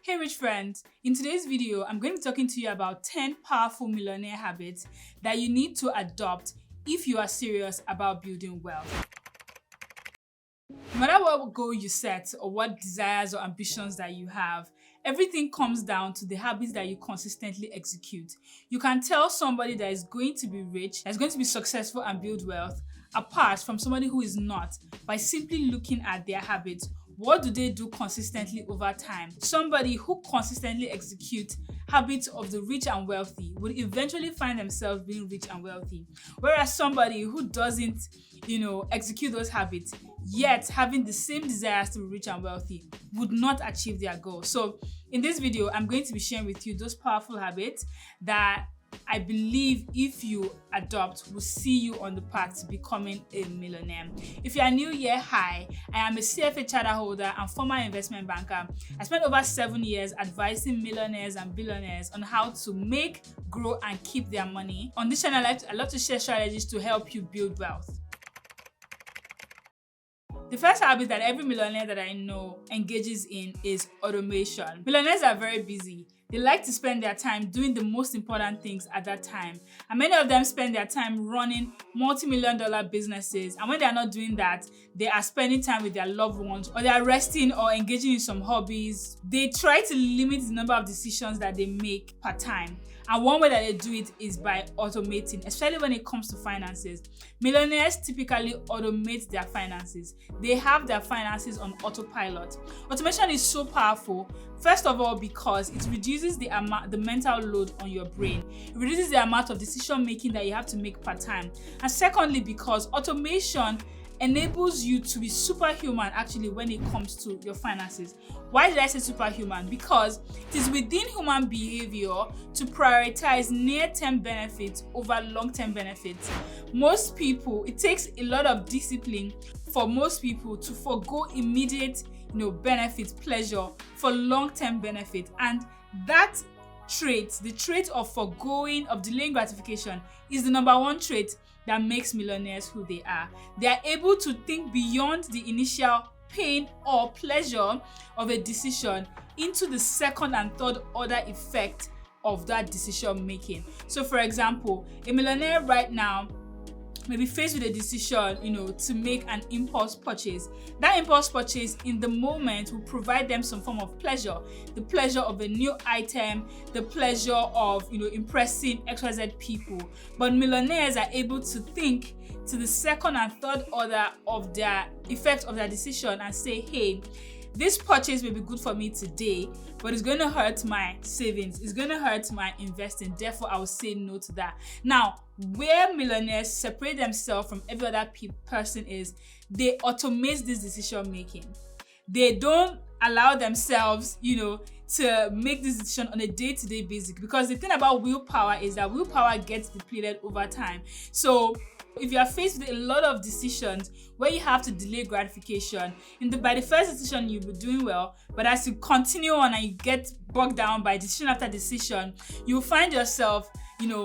Hey rich friends, in today's video, I'm going to be talking to you about 10 powerful millionaire habits that you need to adopt if you are serious about building wealth. No matter what goal you set or what desires or ambitions that you have, everything comes down to the habits that you consistently execute. You can tell somebody that is going to be rich, that's going to be successful and build wealth, apart from somebody who is not by simply looking at their habits. What do they do consistently over time? Somebody who consistently executes habits of the rich and wealthy would eventually find themselves being rich and wealthy. Whereas somebody who doesn't, execute those habits, yet having the same desires to be rich and wealthy, would not achieve their goal. So in this video, I'm going to be sharing with you those powerful habits that I believe if you adopt will see you on the path to becoming a millionaire. If you are new here, hi, I am a CFA Charter holder and former investment banker. I spent over 7 years advising millionaires and billionaires on how to make, grow, and keep their money. On this channel, I love to share strategies to help you build wealth. The first habit that every millionaire that I know engages in is automation. Millionaires are very busy. They like to spend their time doing the most important things at that time. And many of them spend their time running multi-million-dollar businesses. And when they are not doing that, they are spending time with their loved ones, or they are resting or engaging in some hobbies. They try to limit the number of decisions that they make per time. And one way that they do it is by automating, especially when it comes to finances. Millionaires typically automate their finances. They have their finances on autopilot. Automation is so powerful, first of all, because it reduces the mental load on your brain. It reduces the amount of decision making that you have to make per time. And secondly, because automation enables you to be superhuman actually when it comes to your finances. Why did I say superhuman? Because it is within human behavior to prioritize near-term benefits over long-term benefits. Most people, it takes a lot of discipline for most people to forego immediate benefit, pleasure for long-term benefit. And that trait, the trait of delaying gratification, is the number one trait that makes millionaires who they are. They are able to think beyond the initial pain or pleasure of a decision into the second and third order effect of that decision making. So for example, a millionaire right now may be faced with a decision, to make an impulse purchase. That impulse purchase in the moment will provide them some form of pleasure. The pleasure of a new item, the pleasure of, impressing XYZ people. But millionaires are able to think to the second and third order of their effect of their decision and say, hey, this purchase may be good for me today, but it's going to hurt my savings. It's going to hurt my investing. Therefore, I will say no to that. Now, where millionaires separate themselves from every other person is they automate this decision making. They don't allow themselves, to make this decision on a day-to-day basis, because the thing about willpower is that willpower gets depleted over time. So if you are faced with a lot of decisions where you have to delay gratification, by the first decision you'll be doing well, but as you continue on and you get bogged down by decision after decision, you'll find yourself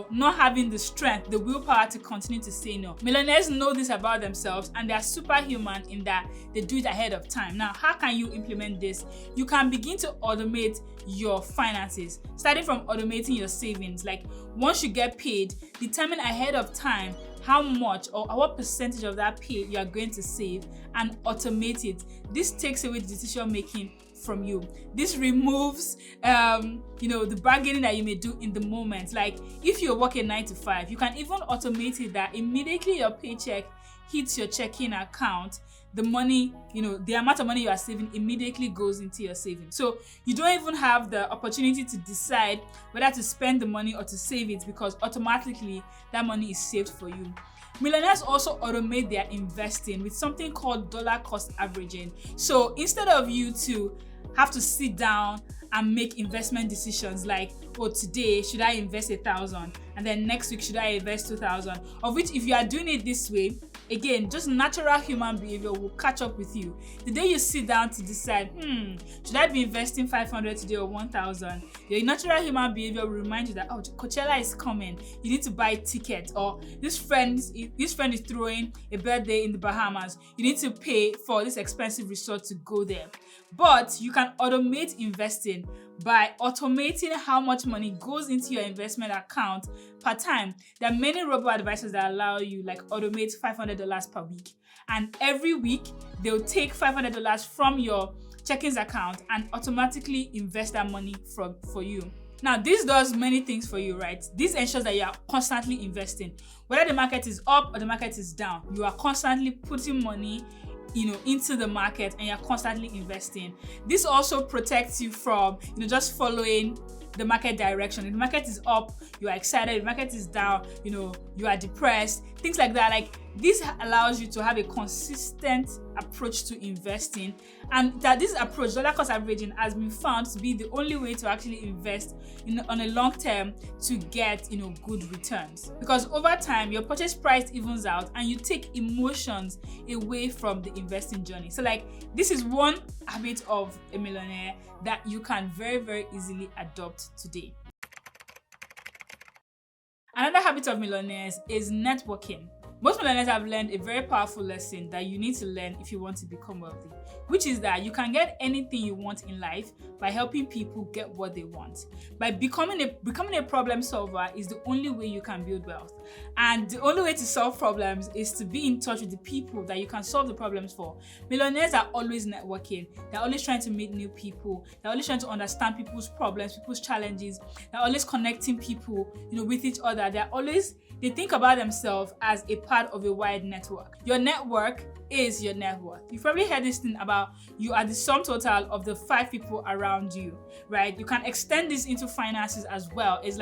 not having the strength, the willpower to continue to say no. Millionaires know this about themselves, and they are superhuman in that they do it ahead of time. Now, how can you implement this? You can begin to automate your finances, starting from automating your savings. Like once you get paid, determine ahead of time how much or what percentage of that pay you are going to save and automate it. This takes away the decision making from you. This removes the bargaining that you may do in the moment. Like if you're working 9 to 5, you can even automate it that immediately your paycheck hits your checking account, the money, the amount of money you are saving immediately goes into your savings. So you don't even have the opportunity to decide whether to spend the money or to save it, because automatically that money is saved for you. Millionaires also automate their investing with something called dollar cost averaging. So instead of you to have to sit down and make investment decisions like, oh, today should I invest 1,000, and then next week should I invest 2,000, of which if you are doing it this way, again, just natural human behavior will catch up with you. The day you sit down to decide, should I be investing 500 today or 1,000? Your natural human behavior will remind you that, oh, Coachella is coming. You need to buy tickets, or this friend is throwing a birthday in the Bahamas. You need to pay for this expensive resort to go there. But you can automate investing by automating how much money goes into your investment account per time. There are many robo-advisors that allow you automate $500 per week. And every week, they'll take $500 from your checkings account and automatically invest that money for you. Now, this does many things for you, right? This ensures that you are constantly investing. Whether the market is up or the market is down, you are constantly putting money into the market and you're constantly investing. This also protects you from just following the market direction. If the market is up, you are excited. If the market is down, you are depressed. Things like that. This allows you to have a consistent approach to investing, and that this approach, dollar cost averaging, has been found to be the only way to actually invest on a long term to get good returns. Because over time, your purchase price evens out and you take emotions away from the investing journey. So this is one habit of a millionaire that you can very, very easily adopt today. Another habit of millionaires is networking. Most millionaires have learned a very powerful lesson that you need to learn if you want to become wealthy, which is that you can get anything you want in life by helping people get what they want. By becoming a problem solver is the only way you can build wealth. And the only way to solve problems is to be in touch with the people that you can solve the problems for. Millionaires are always networking. They're always trying to meet new people. They're always trying to understand people's problems, people's challenges. They're always connecting people, with each other. They think about themselves as a part of a wide network. Your network is your net worth. You've probably heard this thing about you are the sum total of the 5 people around you, right? You can extend this into finances as well. It's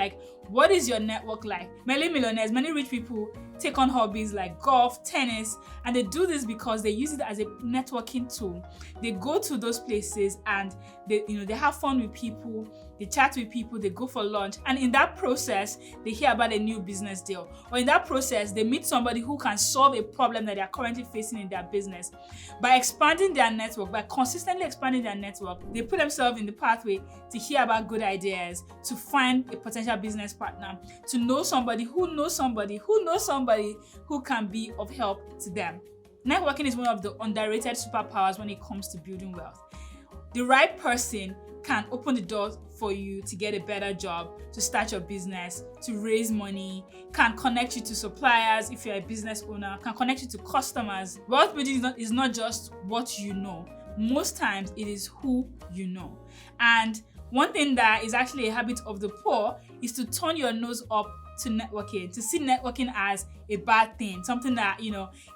what is your network like? Many millionaires, many rich people take on hobbies like golf, tennis, and they do this because they use it as a networking tool. They go to those places and they have fun with people, they chat with people, they go for lunch, and in that process, they hear about a new business deal. Or in that process, they meet somebody who can solve a problem that they are currently facing in their business. By expanding their network, by consistently expanding their network, they put themselves in the pathway to hear about good ideas, to find a potential business partner, to know somebody who knows somebody who knows somebody who can be of help to them. Networking is one of the underrated superpowers when it comes to building wealth. The right person can open the door for you to get a better job, to start your business, to raise money, can connect you to suppliers if you're a business owner, can connect you to customers. Wealth building is not just what you know. Most times it is who you know. And one thing that is actually a habit of the poor is to turn your nose up to networking, to see networking as a bad thing, something that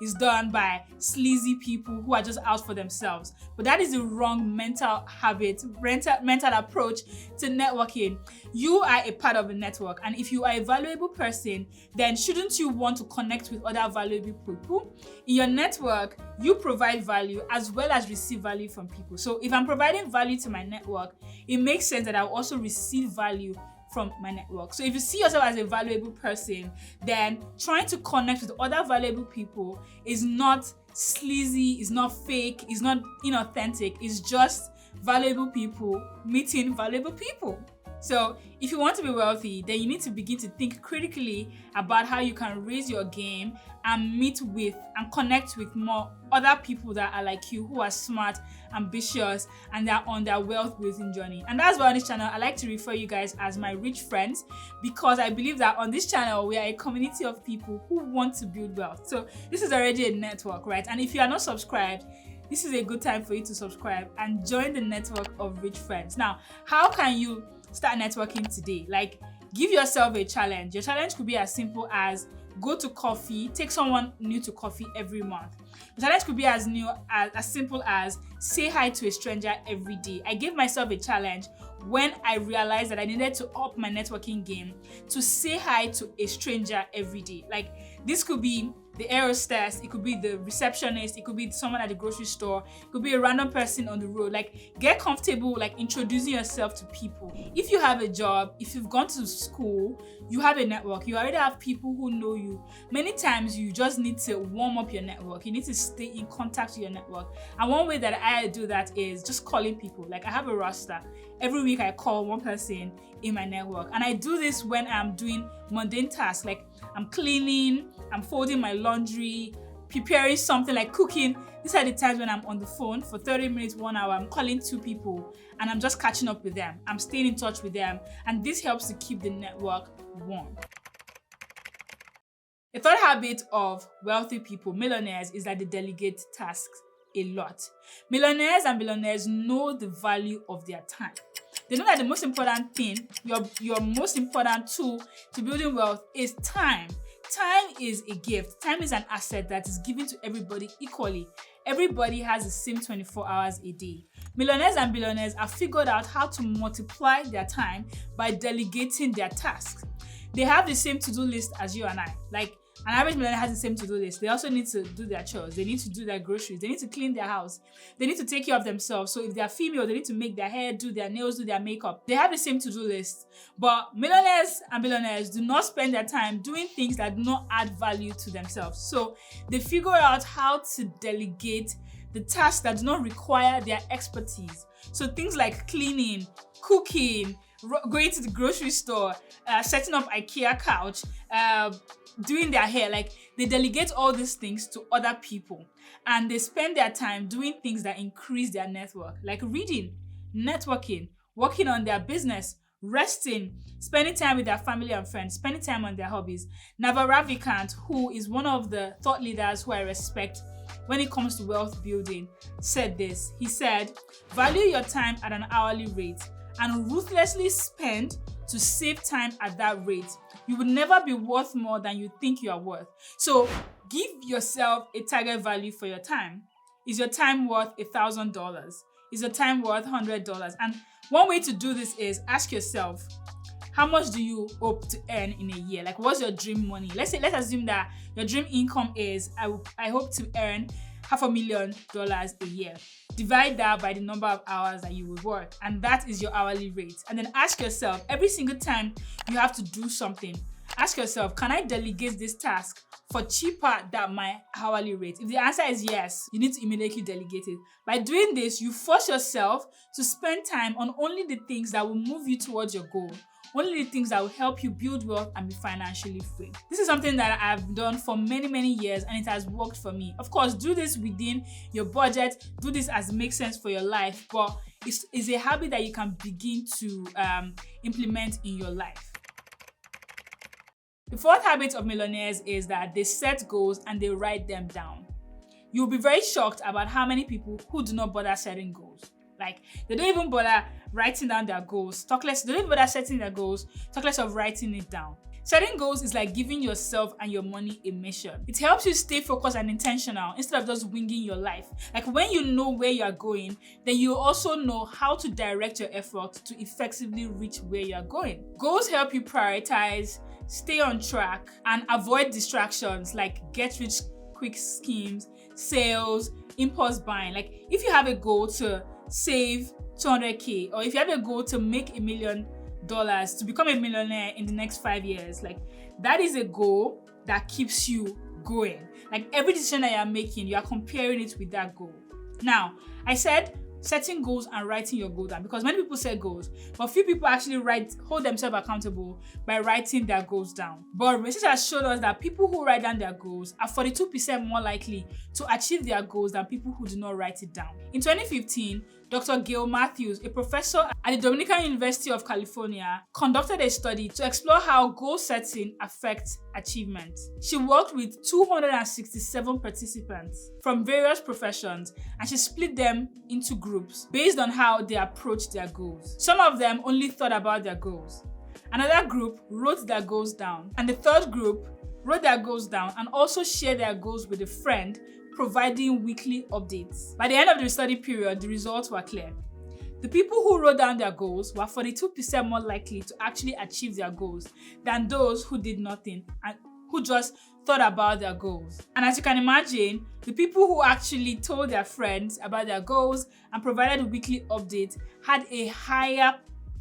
is done by sleazy people who are just out for themselves. But that is the wrong mental approach to networking. You are a part of a network, and if you are a valuable person, then shouldn't you want to connect with other valuable people? In your network, you provide value as well as receive value from people. So if I'm providing value to my network, it makes sense that I'll also receive value from my network. So if you see yourself as a valuable person, then trying to connect with other valuable people is not sleazy, is not fake, is not inauthentic. It's just valuable people meeting valuable people. So if you want to be wealthy, then you need to begin to think critically about how you can raise your game and meet with and connect with more other people that are like you, who are smart, ambitious, and they're on their wealth building journey. And that's why on this channel, I like to refer you guys as my rich friends, because I believe that on this channel, we are a community of people who want to build wealth. So this is already a network, right? And if you are not subscribed, this is a good time for you to subscribe and join the network of rich friends. Now, how can you start networking today? Give yourself a challenge. Your challenge could be as simple as go to coffee, take someone new to coffee every month. The challenge could be as simple as say hi to a stranger every day. I gave myself a challenge when I realized that I needed to up my networking game to say hi to a stranger every day. This could be the air hostess, it could be the receptionist, it could be someone at the grocery store, it could be a random person on the road. Get comfortable introducing yourself to people. If you have a job, if you've gone to school, you have a network, you already have people who know you. Many times you just need to warm up your network. You need to stay in contact with your network. And one way that I do that is just calling people. I have a roster. Every week I call one person in my network. And I do this when I'm doing mundane tasks, I'm cleaning, I'm folding my laundry, preparing something like cooking. These are the times when I'm on the phone for 30 minutes, 1 hour. I'm calling 2 people and I'm just catching up with them. I'm staying in touch with them. And this helps to keep the network warm. A third habit of wealthy people, millionaires, is that they delegate tasks a lot. Millionaires and billionaires know the value of their time. They know that the most important thing, your most important tool to building wealth is time. Time is a gift. Time is an asset that is given to everybody equally. Everybody has the same 24 hours a day. Millionaires and billionaires have figured out how to multiply their time by delegating their tasks. They have the same to-do list as you and I. Like, an average millionaire has the same to-do list. They also need to do their chores. They need to do their groceries. They need to clean their house. They need to take care of themselves. So if they are female, they need to make their hair, do their nails, do their makeup. They have the same to-do list. But millionaires and billionaires do not spend their time doing things that do not add value to themselves. So they figure out how to delegate the tasks that do not require their expertise. So things like cleaning, cooking, going to the grocery store, setting up IKEA couch, doing their hair. Like, they delegate all these things to other people, and they spend their time doing things that increase their network, like reading, networking, working on their business, resting, spending time with their family and friends, spending time on their hobbies. Naval Ravikant, who is one of the thought leaders who I respect when it comes to wealth building, said this. He said, "Value your time at an hourly rate and ruthlessly spend to save time at that rate. You will never be worth more than you think you are worth." So give yourself a target value for your time. Is your time worth $1,000? Is your time worth $100? And one way to do this is ask yourself, how much do you hope to earn in a year? Like, what's your dream money? Let's assume that your dream income is, I hope to earn $500,000 a year. Divide that by the number of hours that you will work, and that is your hourly rate. And then ask yourself, every single time you have to do something, ask yourself, can I delegate this task for cheaper than my hourly rate? If the answer is yes, you need to immediately delegate it. By doing this, you force yourself to spend time on only the things that will move you towards your goal. Only the things that will help you build wealth and be financially free. This is something that I've done for many, many years, and it has worked for me. Of course, do this within your budget. Do this as it makes sense for your life, but it's a habit that you can begin to implement in your life. The fourth habit of millionaires is that they set goals and they write them down. You'll be very shocked about how many people who do not bother setting goals. Like, they don't even bother writing down their goals. They don't even bother setting their goals, talk less of writing it down. Setting goals is like giving yourself and your money a mission. It helps you stay focused and intentional instead of just winging your life. Like, when you know where you are going, then you also know how to direct your effort to effectively reach where you are going. Goals help you prioritize, stay on track, and avoid distractions like get-rich-quick schemes, sales, impulse buying. Like, if you have a goal to save 200K, or if you have a goal to make $1 million, to become a millionaire in the next 5 years, like, that is a goal that keeps you going. Like, every decision that you're making, you are comparing it with that goal. Now, I said setting goals and writing your goal down, because many people set goals, but few people actually hold themselves accountable by writing their goals down. But research has showed us that people who write down their goals are 42% more likely to achieve their goals than people who do not write it down. In 2015, Dr. Gail Matthews, a professor at the Dominican University of California, conducted a study to explore how goal setting affects achievement. She worked with 267 participants from various professions, and she split them into groups based on how they approached their goals. Some of them only thought about their goals. Another group wrote their goals down, and the third group wrote their goals down and also shared their goals with a friend, providing weekly updates. By the end of the study period, the results were clear. The people who wrote down their goals were 42% more likely to actually achieve their goals than those who did nothing and who just thought about their goals. And as you can imagine, the people who actually told their friends about their goals and provided weekly updates had a higher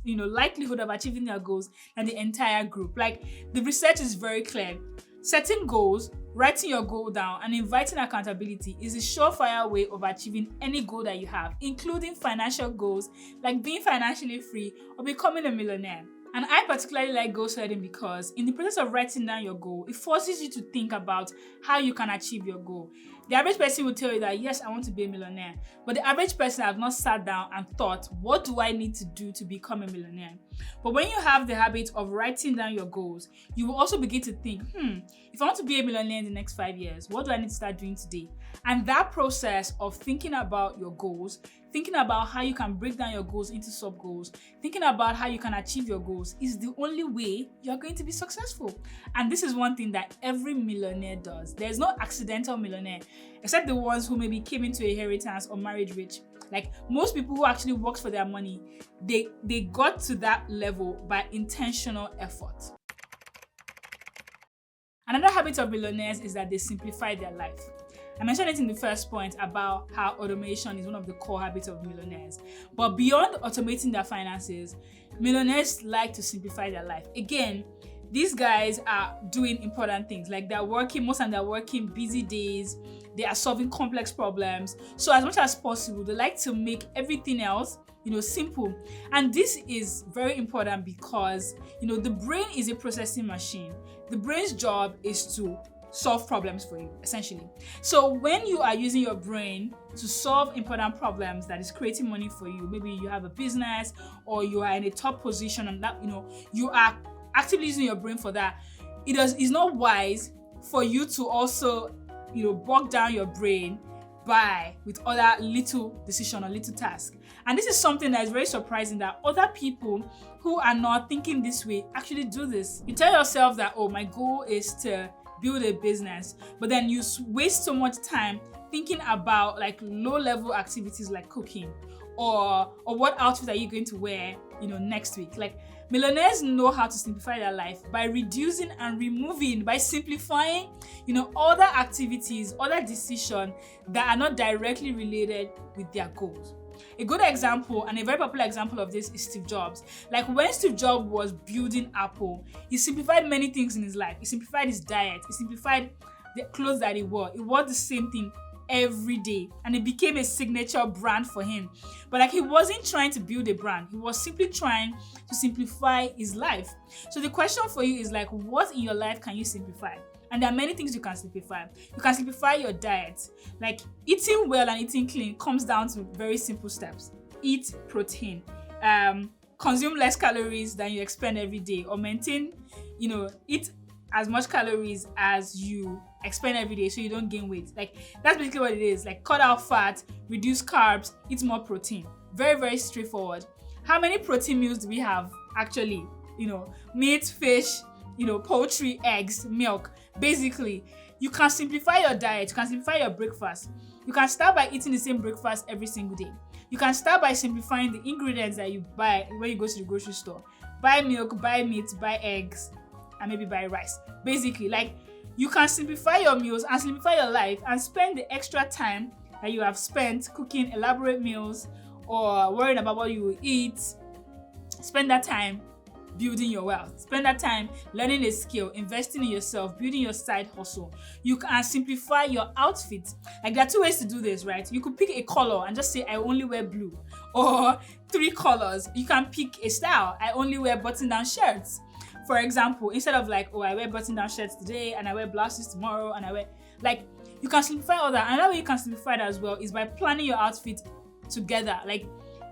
likelihood of achieving their goals than the entire group. Like, the research is very clear. Setting goals, writing your goal down, and inviting accountability is a surefire way of achieving any goal that you have, including financial goals like being financially free or becoming a millionaire. And I particularly like goal setting because in the process of writing down your goal, it forces you to think about how you can achieve your goal. The average person will tell you that, yes, I want to be a millionaire. But the average person has not sat down and thought, what do I need to do to become a millionaire? But when you have the habit of writing down your goals, you will also begin to think, if I want to be a millionaire in the next 5 years, what do I need to start doing today? And that process of thinking about your goals, thinking about how you can break down your goals into sub goals, thinking about how you can achieve your goals is the only way you're going to be successful. And this is one thing that every millionaire does. There's no accidental millionaire, except the ones who maybe came into a inheritance or married rich. Like most people who actually worked for their money, they got to that level by intentional effort. Another habit of millionaires is that they simplify their life. I mentioned it in the first point about how automation is one of the core habits of millionaires. But beyond automating their finances, millionaires like to simplify their life. Again, these guys are doing important things. Like most of them are working busy days. They are solving complex problems. So as much as possible, they like to make everything else simple. And this is very important because, the brain is a processing machine. The brain's job is to solve problems for you, essentially. So when you are using your brain to solve important problems that is creating money for you, maybe you have a business or you are in a top position and that, you are actively using your brain for that, it's not wise for you to also, bog down your brain with other little decision or little task. And this is something that is very surprising, that other people who are not thinking this way actually do this. You tell yourself that, oh, my goal is to build a business, but then you waste so much time thinking about like low-level activities like cooking or what outfit are you going to wear next week. Like millionaires know how to simplify their life by reducing and removing, by simplifying other activities, other decisions that are not directly related with their goals. A good example and a very popular example of this is Steve Jobs. Like when Steve Jobs was building Apple, he simplified many things in his life. He simplified his diet. He simplified the clothes that he wore. He wore the same thing every day and it became a signature brand for him. But like he wasn't trying to build a brand. He was simply trying to simplify his life. So the question for you is like, what in your life can you simplify? And there are many things you can simplify. You can simplify your diet. Like eating well and eating clean comes down to very simple steps. Eat protein. Consume less calories than you expend every day, or maintain, eat as much calories as you expend every day so you don't gain weight. Like that's basically what it is. Like cut out fat, reduce carbs, eat more protein. Very, very straightforward. How many protein meals do we have actually? Meat, fish, poultry, eggs, milk. Basically, you can simplify your diet. You can simplify your breakfast. You can start by eating the same breakfast every single day. You can start by simplifying the ingredients that you buy when you go to the grocery store. Buy milk, buy meat, buy eggs, and maybe buy rice. Basically, like you can simplify your meals and simplify your life and spend the extra time that you have spent cooking elaborate meals or worrying about what you will eat. Spend that time building your wealth. Spend that time learning a skill, investing in yourself, building your side hustle. You can simplify your outfit. Like there are two ways to do this, right? You could pick a color and just say, I only wear blue. Or 3 colors. You can pick a style. I only wear button-down shirts. For example, instead of like, oh, I wear button-down shirts today and I wear blouses tomorrow and I wear, like, you can simplify all that. Another way you can simplify it as well is by planning your outfit together. Like,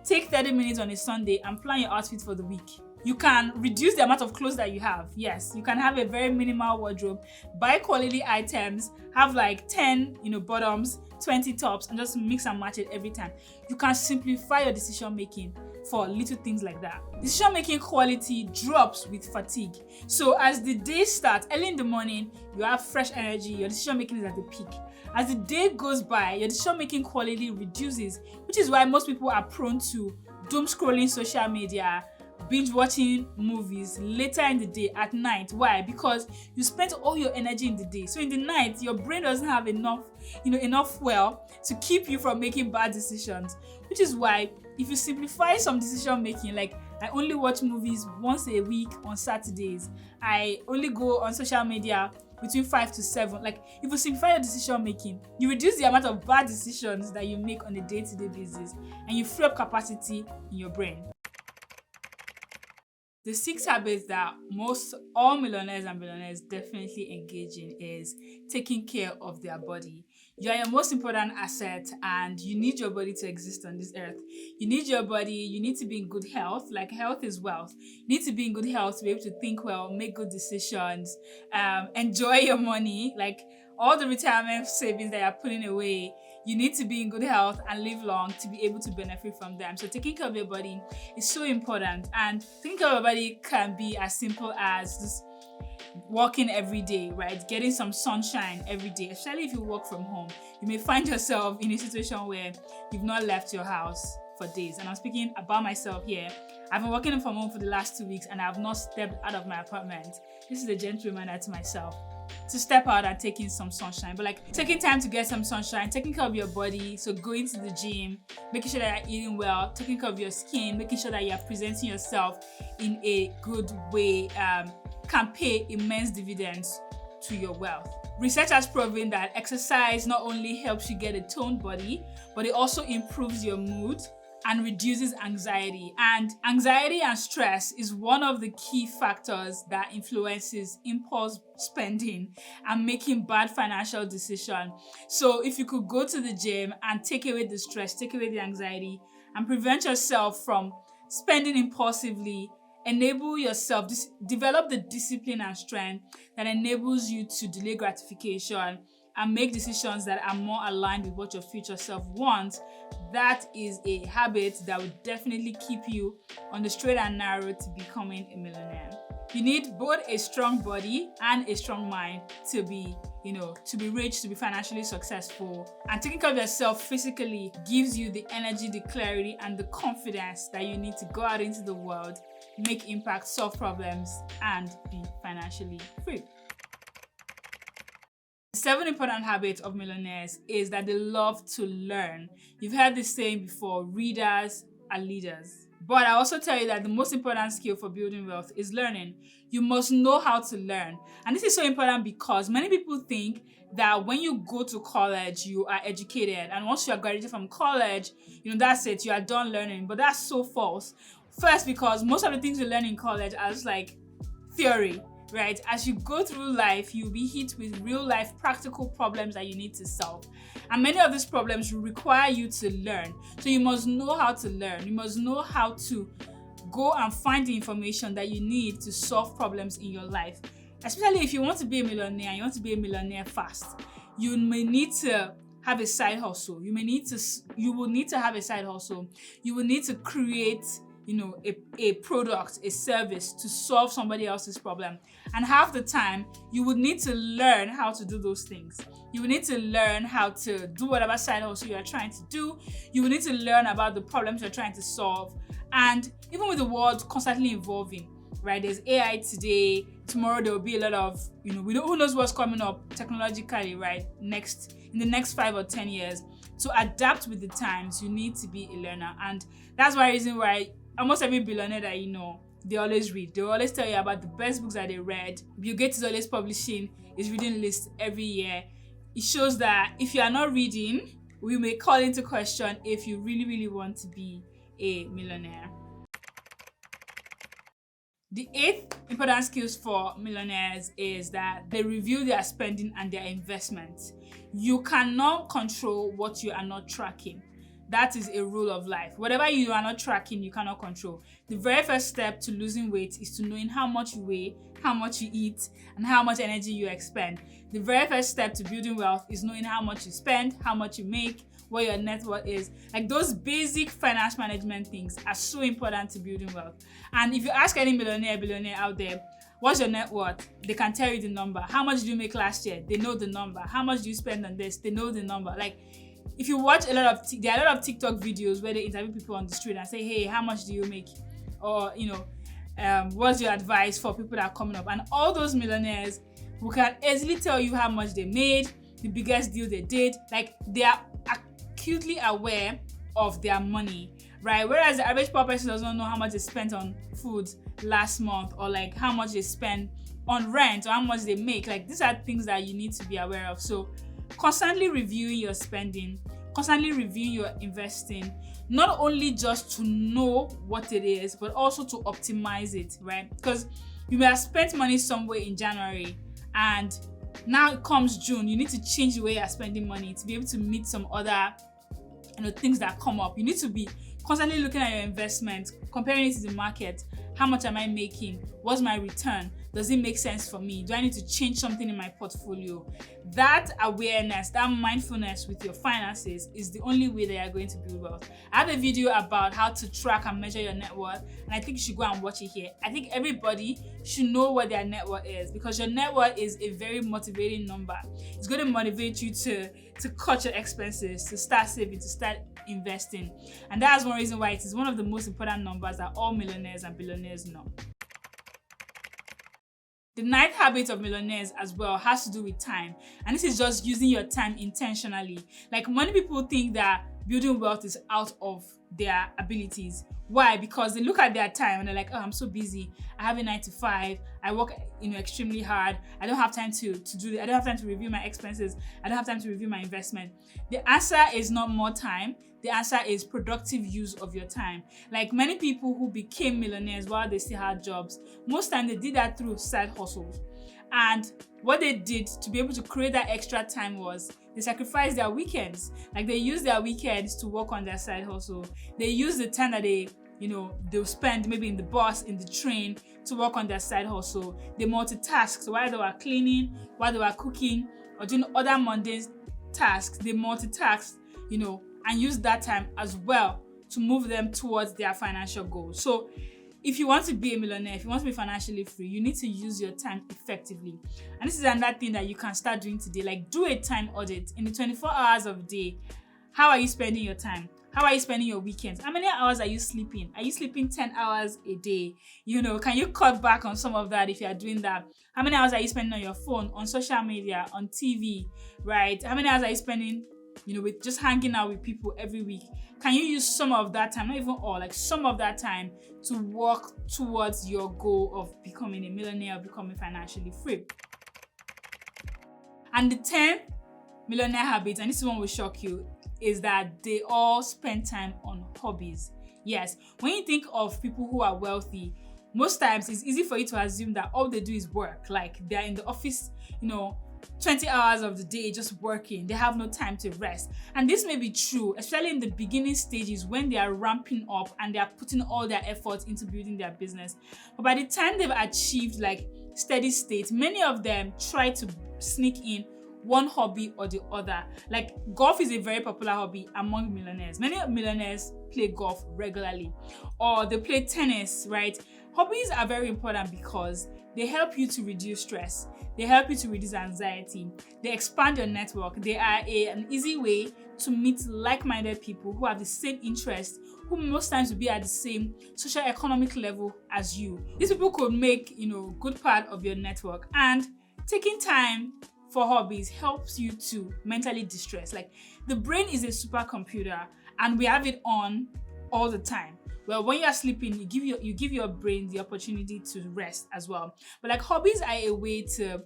take 30 minutes on a Sunday and plan your outfit for the week. You can reduce the amount of clothes that you have. Yes, you can have a very minimal wardrobe. Buy quality items. Have like 10, bottoms, 20 tops, and just mix and match it every time. You can simplify your decision making for little things like that. Decision making quality drops with fatigue. So as the day starts, early in the morning, you have fresh energy. Your decision making is at the peak. As the day goes by, your decision making quality reduces, which is why most people are prone to doom scrolling social media, binge watching movies later in the day at night. Why? Because you spent all your energy in the day. So in the night, your brain doesn't have enough fuel to keep you from making bad decisions. Which is why if you simplify some decision making, like I only watch movies once a week on Saturdays, I only go on social media between 5 to 7. Like if you simplify your decision making, you reduce the amount of bad decisions that you make on a day-to-day basis, and you free up capacity in your brain. The 6 habits that all millionaires and billionaires definitely engage in is taking care of their body. You are your most important asset, and you need your body to exist on this earth. You need your body, you need to be in good health. Like, health is wealth. You need to be in good health to be able to think well, make good decisions, enjoy your money. Like, all the retirement savings that you're putting away, you need to be in good health and live long to be able to benefit from them. So taking care of your body is so important. And taking care of your body can be as simple as just walking every day, right? Getting some sunshine every day, especially if you work from home. You may find yourself in a situation where you've not left your house for days. And I'm speaking about myself here. I've been working from home for the last 2 weeks and I've not stepped out of my apartment. This is a gentle reminder to myself to step out and take in some sunshine. But like, taking time to get some sunshine, taking care of your body, so going to the gym, making sure that you're eating well, taking care of your skin, making sure that you're presenting yourself in a good way, can pay immense dividends to your wealth. Research has proven that exercise not only helps you get a toned body, but it also improves your mood and reduces anxiety. And anxiety and stress is one of the key factors that influences impulse spending and making bad financial decisions. So if you could go to the gym and take away the stress, take away the anxiety, and prevent yourself from spending impulsively, enable yourself, develop the discipline and strength that enables you to delay gratification and make decisions that are more aligned with what your future self wants, that is a habit that will definitely keep you on the straight and narrow to becoming a millionaire. You need both a strong body and a strong mind to be rich, to be financially successful. And taking care of yourself physically gives you the energy, the clarity, and the confidence that you need to go out into the world, make impact, solve problems, and be financially free. The 7 important habits of millionaires is that they love to learn. You've heard this saying before, readers are leaders. But I also tell you that the most important skill for building wealth is learning. You must know how to learn. And this is so important because many people think that when you go to college, you are educated. And once you are graduated from college, that's it, you are done learning. But that's so false. First, because most of the things you learn in college are just like theory, right? As you go through life, you'll be hit with real life practical problems that you need to solve. And many of these problems will require you to learn. So you must know how to learn. You must know how to go and find the information that you need to solve problems in your life. Especially if you want to be a millionaire, you want to be a millionaire fast, you may need to have a side hustle. You will need to have a side hustle. You will need to create a product, a service to solve somebody else's problem. And half the time, you would need to learn how to do those things. You will need to learn how to do whatever side hustle you are trying to do. You will need to learn about the problems you're trying to solve. And even with the world constantly evolving, right? There's AI today. Tomorrow there will be a lot of, who knows what's coming up technologically, right? In the next 5 or 10 years. To adapt with the times, you need to be a learner. And that's one reason why almost every billionaire that they always read. They always tell you about the best books that they read. Bill Gates is always publishing his reading list every year. It shows that if you are not reading, we may call into question if you really, really want to be a millionaire. The 8th important skills for millionaires is that they review their spending and their investments. You cannot control what you are not tracking. That is a rule of life. Whatever you are not tracking, you cannot control. The very first step to losing weight is to knowing how much you weigh, how much you eat, and how much energy you expend. The very first step to building wealth is knowing how much you spend, how much you make, what your net worth is. Like, those basic finance management things are so important to building wealth. And if you ask any billionaire out there, what's your net worth? They can tell you the number. How much did you make last year? They know the number. How much do you spend on this? They know the number. Like, if you watch there are a lot of TikTok videos where they interview people on the street and say, hey, how much do you make? Or, what's your advice for people that are coming up? And all those millionaires who can easily tell you how much they made, the biggest deal they did. Like, they are acutely aware of their money, right? Whereas the average poor person doesn't know how much they spent on food last month, or like how much they spend on rent, or how much they make. Like, these are things that you need to be aware of. So constantly reviewing your spending, constantly reviewing your investing, not only just to know what it is, but also to optimize it, right? Because you may have spent money somewhere in January, and now it comes June, you need to change the way you're spending money to be able to meet some other things that come up. You need to be constantly looking at your investment, comparing it to the market. How much am I making? What's my return? Does it make sense for me? Do I need to change something in my portfolio? That awareness, that mindfulness with your finances is the only way that you're going to build wealth. I have a video about how to track and measure your net worth, and I think you should go and watch it here. I think everybody should know what their net worth is, because your net worth is a very motivating number. It's going to motivate you to cut your expenses, to start saving, to start investing. And that's one reason why it is one of the most important numbers that all millionaires and billionaires know. The ninth habit of millionaires as well has to do with time. And this is just using your time intentionally. Like, many people think that building wealth is out of their abilities. Why? Because they look at their time and they're like, oh, I'm so busy. I have a 9 to 5. I work, extremely hard. I don't have time to do it. I don't have time to review my expenses. I don't have time to review my investment. The answer is not more time. The answer is productive use of your time. Like, many people who became millionaires while they still had jobs, most time they did that through side hustles. And what they did to be able to create that extra time was they sacrificed their weekends. Like, they used their weekends to work on their side hustle. They used the time that they'll spend maybe in the bus, in the train, to work on their side hustle. They multitasked. So while they were cleaning, while they were cooking, or doing other mundane tasks, they multitasked, and use that time as well to move them towards their financial goals. So if you want to be a millionaire, if you want to be financially free, you need to use your time effectively. And this is another thing that you can start doing today. Like, do a time audit. In the 24 hours of the day, how are you spending your time? How are you spending your weekends? How many hours are you sleeping? Are you sleeping 10 hours a day? Can you cut back on some of that if you are doing that? How many hours are you spending on your phone, on social media, on TV, right? How many hours are you spending with just hanging out with people every week? Can you use some of that time, not even all, like some of that time, to work towards your goal of becoming a millionaire or becoming financially free? And the 10 millionaire habits, and this one will shock you, is that they all spend time on hobbies. Yes, when you think of people who are wealthy, most times it's easy for you to assume that all they do is work. Like, they're in the office, 20 hours of the day just working. They have no time to rest. And this may be true, especially in the beginning stages when they are ramping up and they are putting all their efforts into building their business. But by the time they've achieved like steady state, many of them try to sneak in one hobby or the other. Like, golf is a very popular hobby among millionaires. Many millionaires play golf regularly, or they play tennis, right? Hobbies are very important because they help you to reduce stress. They help you to reduce anxiety. They expand your network. They are an easy way to meet like-minded people who have the same interests, who most times will be at the same socio-economic level as you. These people could make, good part of your network. And taking time for hobbies helps you to mentally distress. Like, the brain is a supercomputer and we have it on all the time. Well, when you're sleeping, you give your brain the opportunity to rest as well. But like, hobbies are a way to,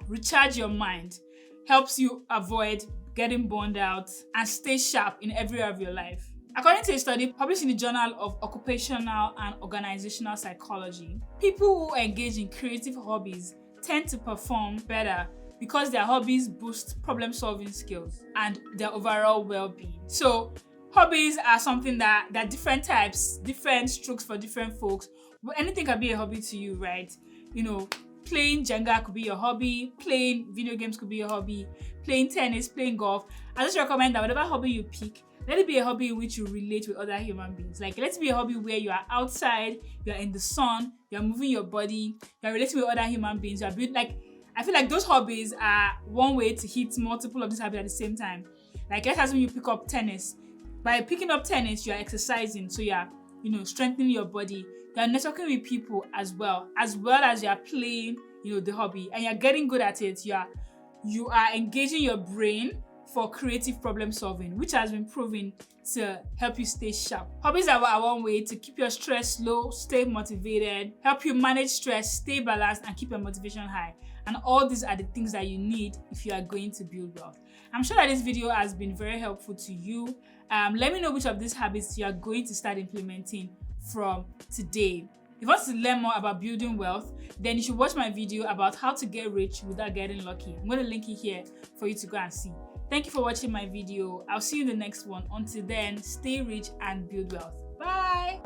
recharge your mind, helps you avoid getting burned out and stay sharp in every area of your life. According to a study published in the Journal of Occupational and Organizational Psychology, people who engage in creative hobbies tend to perform better because their hobbies boost problem-solving skills and their overall well-being. So hobbies are something that different types, different strokes for different folks. But anything can be a hobby to you, right? Playing Jenga could be your hobby, playing video games could be your hobby, playing tennis, playing golf. I just recommend that whatever hobby you pick, let it be a hobby in which you relate with other human beings. Like, let it be a hobby where you are outside, you are in the sun, you are moving your body, you are relating with other human beings. You are I feel like those hobbies are one way to hit multiple of these habits at the same time. Like, let's assume you pick up tennis. By picking up tennis, you are exercising, so you are, strengthening your body. You are networking with people as well as you are playing, the hobby, and you are getting good at it. You are engaging your brain for creative problem solving, which has been proven to help you stay sharp. Hobbies are one way to keep your stress low, stay motivated, help you manage stress, stay balanced, and keep your motivation high. And all these are the things that you need if you are going to build wealth. I'm sure that this video has been very helpful to you. Let me know which of these habits you are going to start implementing from today. If you want to learn more about building wealth, then you should watch my video about how to get rich without getting lucky. I'm going to link it here for you to go and see. Thank you for watching my video. I'll see you in the next one. Until then, stay rich and build wealth. Bye!